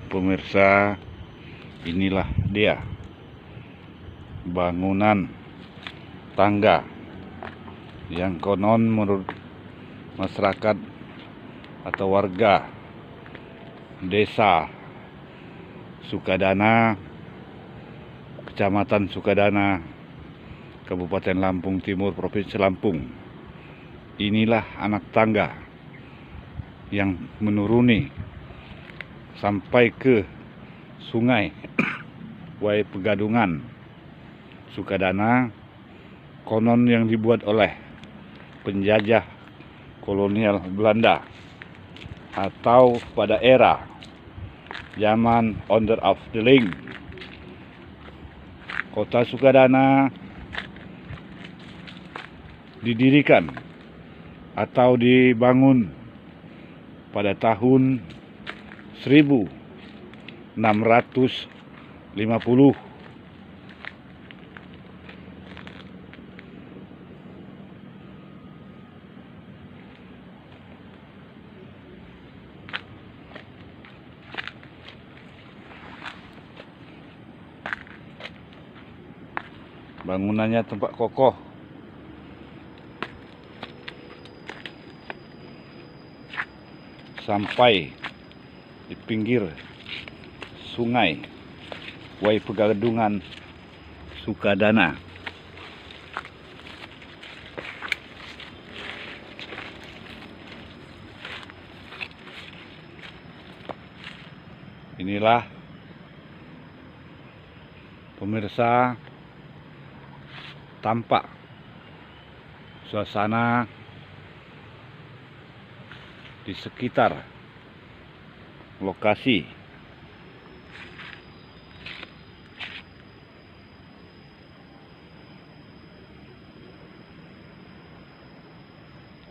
Pemirsa, inilah dia bangunan tangga yang konon menurut masyarakat atau warga desa Sukadana, Kecamatan Sukadana, Kabupaten Lampung Timur, Provinsi Lampung. Inilah anak tangga yang menuruni sampai ke sungai Wai Pegadungan Sukadana, konon yang dibuat oleh penjajah kolonial Belanda atau pada era zaman Onder of the Ling. Kota Sukadana didirikan atau dibangun pada tahun 1650. Bangunannya tempat kokoh, sampai di pinggir sungai Wai Pegadungan Sukadana. Inilah pemirsa tampak suasana di sekitar lokasi.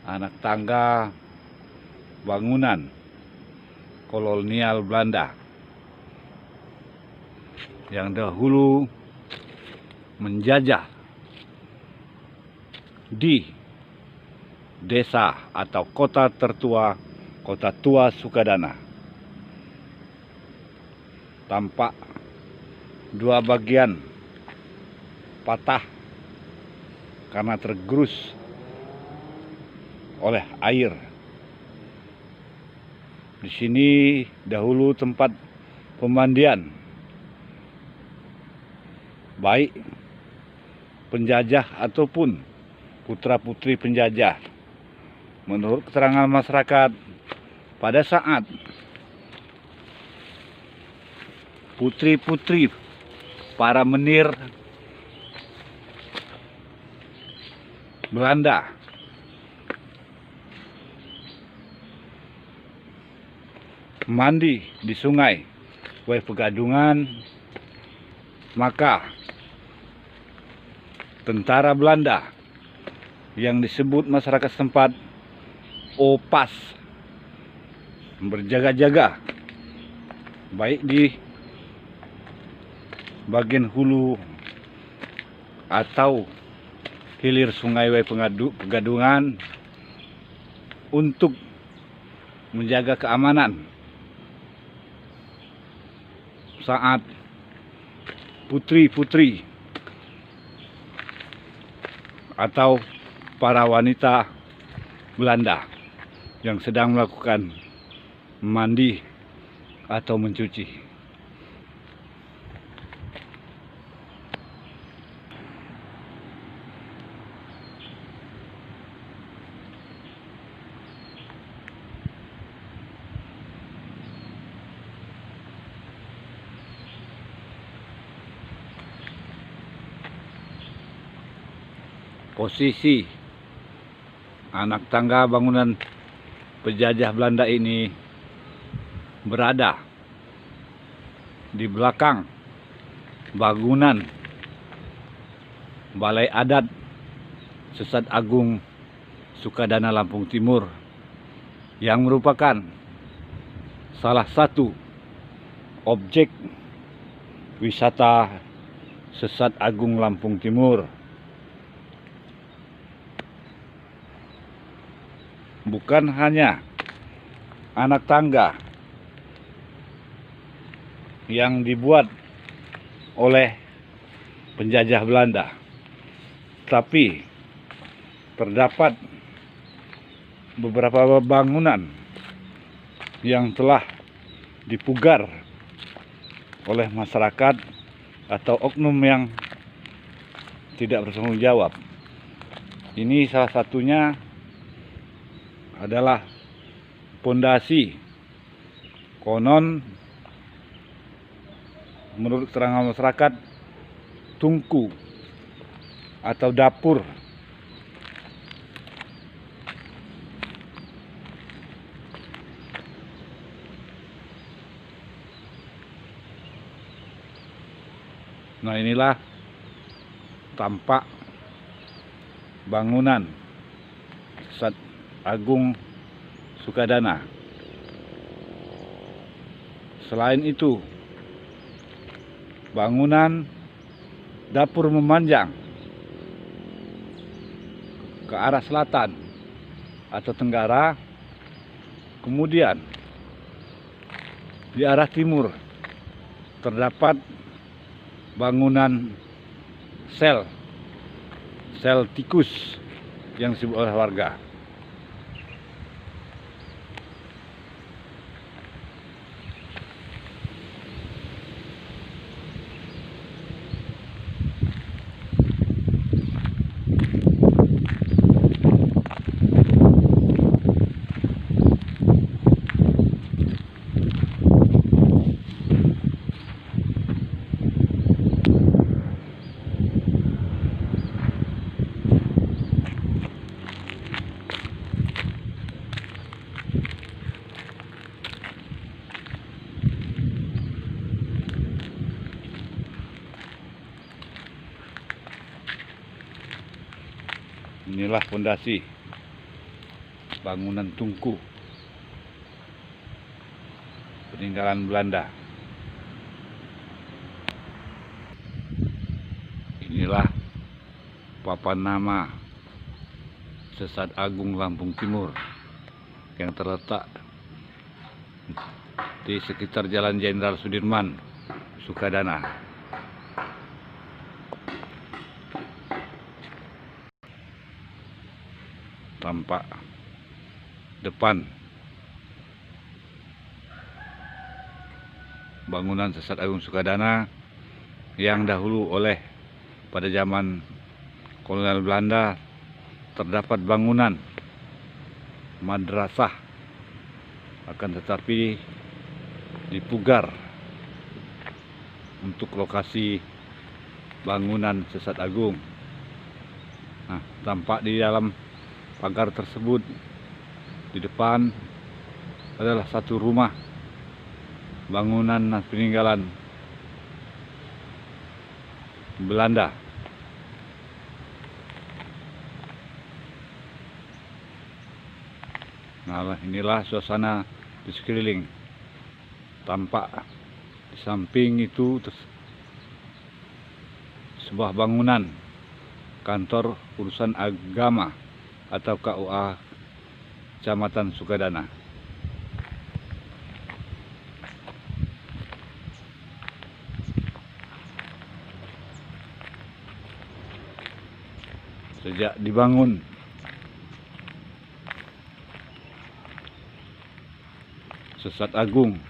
Anak tangga bangunan kolonial Belanda yang dahulu menjajah di desa atau kota tertua, kota tua Sukadana. Tampak dua bagian patah karena tergerus oleh air. Di sini dahulu tempat pemandian baik penjajah ataupun putra-putri penjajah. Menurut keterangan masyarakat, pada saat putri-putri para menir Belanda mandi di sungai Wai Pegadungan, maka tentara Belanda yang disebut masyarakat setempat Opas berjaga-jaga baik di bagian hulu atau hilir sungai Wai Pegadungan untuk menjaga keamanan saat putri-putri atau para wanita Belanda yang sedang melakukan mandi atau mencuci. Posisi anak tangga bangunan penjajah Belanda ini berada di belakang bangunan Balai Adat Sesat Agung Sukadana Lampung Timur, yang merupakan salah satu objek wisata Sesat Agung Lampung Timur. Bukan hanya anak tangga yang dibuat oleh penjajah Belanda. Tapi terdapat beberapa bangunan yang telah dipugar oleh masyarakat atau oknum yang tidak bertanggung jawab. Ini salah satunya adalah pondasi. Konon menurut keterangan masyarakat, tungku atau dapur nah inilah tampak bangunan Sesat Agung Sukadana. Selain itu, bangunan dapur memanjang ke arah selatan atau tenggara, kemudian di arah timur terdapat bangunan sel tikus yang disebut oleh warga. Inilah fondasi bangunan tungku peninggalan Belanda. Inilah papan nama Sesat Agung Lampung Timur yang terletak di sekitar Jalan Jenderal Sudirman, Sukadana. Tampak depan bangunan Sesat Agung Sukadana yang dahulu pada zaman kolonial Belanda terdapat bangunan madrasah, akan tetapi dipugar untuk lokasi bangunan Sesat Agung. Nah, tampak di dalam pagar tersebut di depan adalah satu rumah bangunan peninggalan Belanda. Nah, inilah suasana di sekeliling. Tampak di samping itu sebuah bangunan kantor urusan agama atau KUA Kecamatan Sukadana. Sejak dibangun Sesat Agung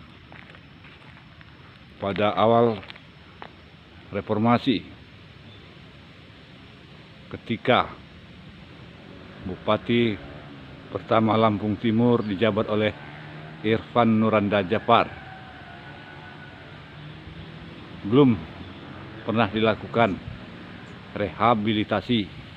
pada awal reformasi, ketika Bupati pertama Lampung Timur dijabat oleh Irfan Nuranda Japar, belum pernah dilakukan rehabilitasi.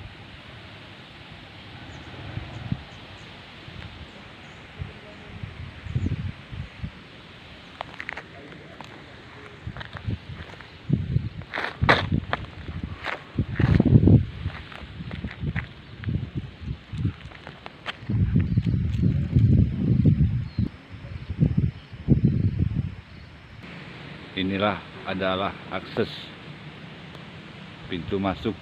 Inilah adalah akses pintu masuk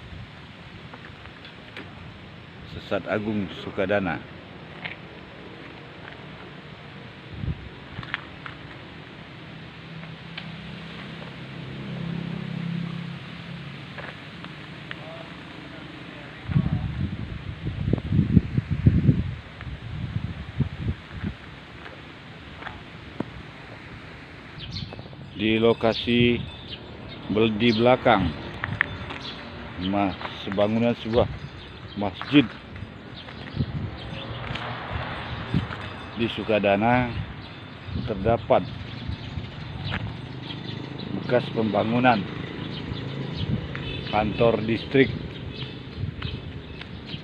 Sesat Agung Sukadana. di lokasi di belakang bangunan sebuah masjid di Sukadana terdapat bekas pembangunan kantor distrik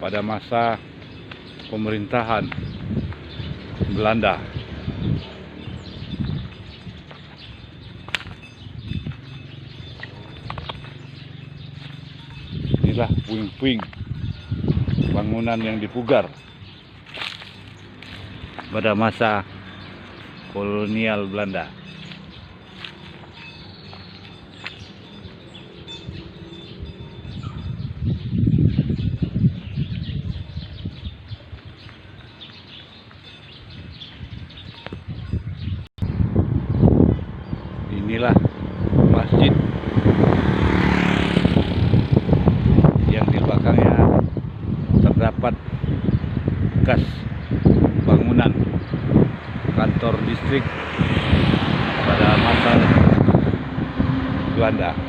pada masa pemerintahan Belanda. Inilah puing-puing bangunan yang dipugar pada masa kolonial Belanda. Inilah masjid yang di belakangnya terdapat bekas bangunan kantor distrik pada masa Belanda.